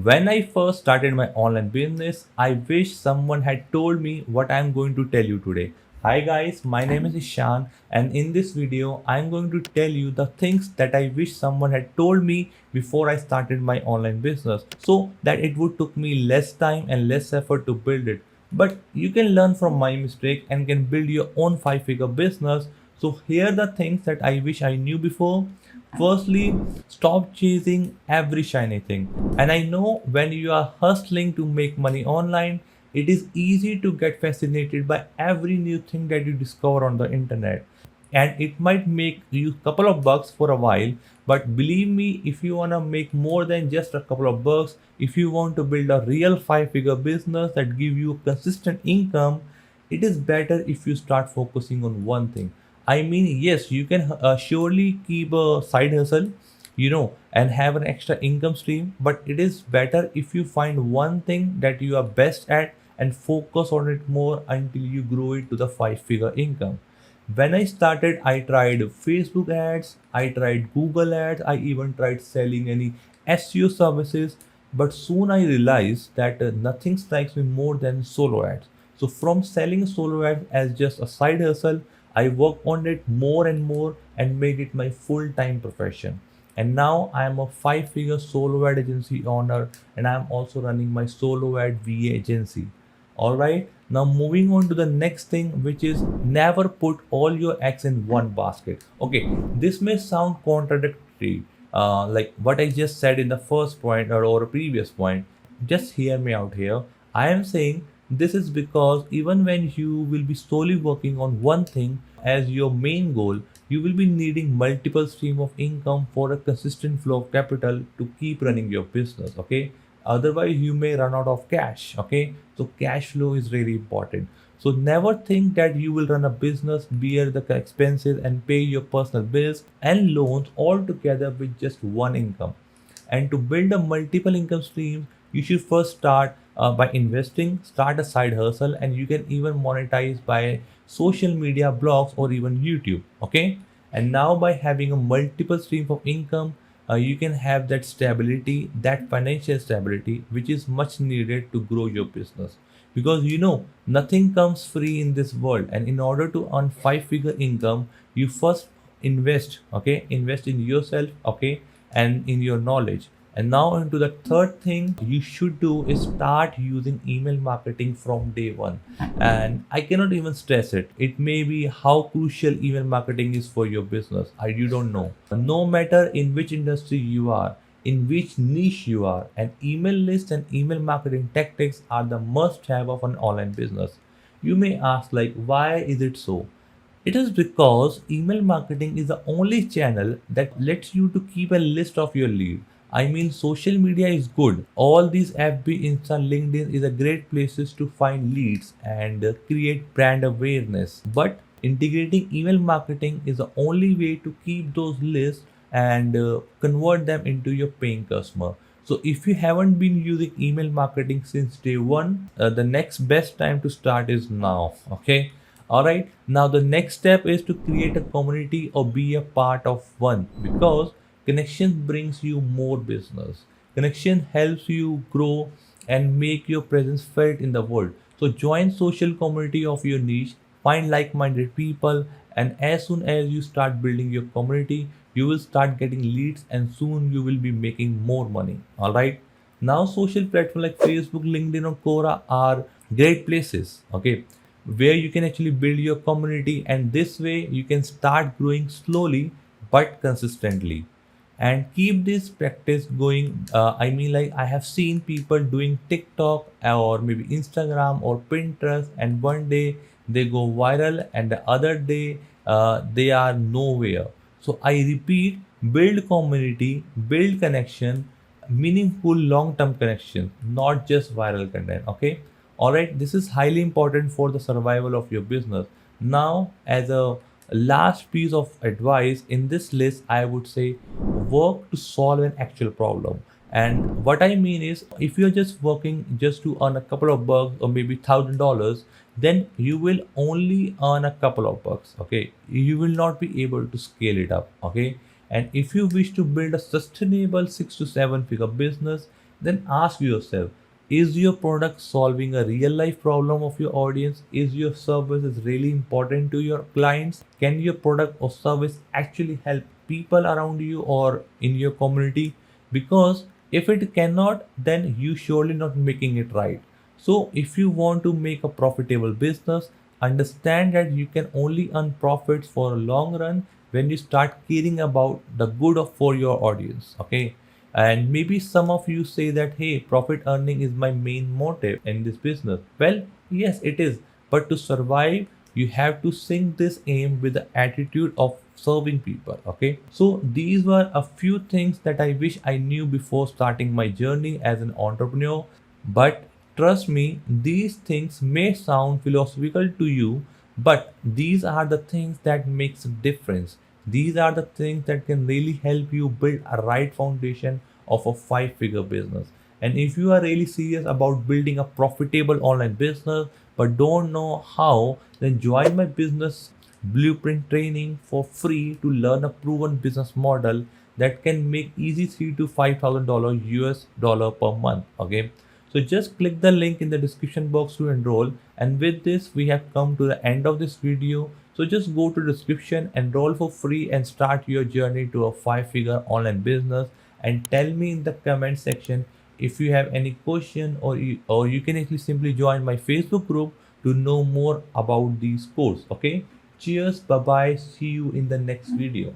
When I first started my online business, I wish someone had told me what I'm going to tell you today. Hi guys, my name is Ishan, and in this video I'm going to tell you the things that I wish someone had told me before I started my online business so that it would took me less time and less effort to build it. But you can learn from my mistake and can build your own five-figure business. So here are the things that I wish I knew before. Firstly, stop chasing every shiny thing. And I know when you are hustling to make money online, it is easy to get fascinated by every new thing that you discover on the internet. And it might make you a couple of bucks for a while, but believe me, if you want to make more than just a couple of bucks, if you want to build a real five-figure business that give you consistent income, it is better if you start focusing on one thing. I mean, yes, you can surely keep a side hustle, and have an extra income stream, but it is better if you find one thing that you are best at and focus on it more until you grow it to the five-figure income. When I started, I tried Facebook ads, I tried Google ads, I even tried selling any SEO services, but soon I realized that nothing strikes me more than solo ads. So from selling solo ads as just a side hustle, I worked on it more and more and made it my full-time profession. And now I am a five-figure solo ad agency owner, and I am also running my solo ad VA agency. All right, now moving on to the next thing, which is never put all your eggs in one basket. Okay, this may sound contradictory, like what I just said in the first point or a previous point. Just hear me out here. I am saying this is because even when you will be solely working on one thing as your main goal, you will be needing multiple stream of income for a consistent flow of capital to keep running your business. Okay, otherwise you may run out of cash. Okay, so cash flow is really important. So never think that you will run a business, bear the expenses and pay your personal bills and loans all together with just one income. And to build a multiple income streams, you should first start by investing, start a side hustle, and you can even monetize by social media, blogs, or even YouTube. Okay, and now by having a multiple stream of income, you can have that stability, that financial stability, which is much needed to grow your business. Because nothing comes free in this world, and in order to earn five-figure income, you first invest. Okay, invest in yourself. Okay, and in your knowledge. And now into the third thing you should do is start using email marketing from day one. And I cannot even stress it. It may be how crucial email marketing is for your business. You don't know. No matter in which industry you are, in which niche you are, an email list and email marketing tactics are the must have of an online business. You may ask, like, why is it so? It is because email marketing is the only channel that lets you to keep a list of your lead. I mean, social media is good. All these FB, Insta, LinkedIn is a great places to find leads and create brand awareness. But integrating email marketing is the only way to keep those lists and convert them into your paying customer. So if you haven't been using email marketing since day one, the next best time to start is now. Okay. All right, now the next step is to create a community or be a part of one, because connection brings you more business. Connection helps you grow and make your presence felt in the world. So join social community of your niche, find like-minded people, and as soon as you start building your community, you will start getting leads and soon you will be making more money. All right. Now social platforms like Facebook, LinkedIn, or Quora are great places. Okay, where you can actually build your community, and this way you can start growing slowly but consistently and keep this practice going. I mean, like, I have seen people doing TikTok or maybe Instagram or Pinterest, and one day they go viral and the other day they are nowhere. So I repeat, build community, build connection, meaningful long-term connection, not just viral content. Okay, all right, this is highly important for the survival of your business. Now, as a last piece of advice in this list, I would say work to solve an actual problem. And what I mean is, if you're just working just to earn a couple of bucks or maybe $1,000, then you will only earn a couple of bucks. Okay, you will not be able to scale it up. Okay, and if you wish to build a sustainable 6 to 7 figure business, then ask yourself, is your product solving a real life problem of your audience? Is your service is really important to your clients? Can your product or service actually help people around you or in your community? Because if it cannot, then you surely not making it right. So if you want to make a profitable business, understand that you can only earn profits for a long run when you start caring about the good of for your audience. Okay. And maybe some of you say that, hey, profit earning is my main motive in this business. Well, yes, it is. But to survive, you have to sync this aim with the attitude of serving people. Okay. So these were a few things that I wish I knew before starting my journey as an entrepreneur. But trust me, these things may sound philosophical to you, but these are the things that makes a difference. These are the things that can really help you build a right foundation of a five-figure business. And if you are really serious about building a profitable online business but don't know how, then join my business blueprint training for free to learn a proven business model that can make easy $3,000 to $5,000 US dollar per month. Okay, so just click the link in the description box to enroll. And with this, we have come to the end of this video. So just go to description, enroll for free, and start your journey to a five-figure online business. And tell me in the comment section if you have any question, or you can actually simply join my Facebook group to know more about these courses. Okay. Cheers. Bye bye. See you in the next video.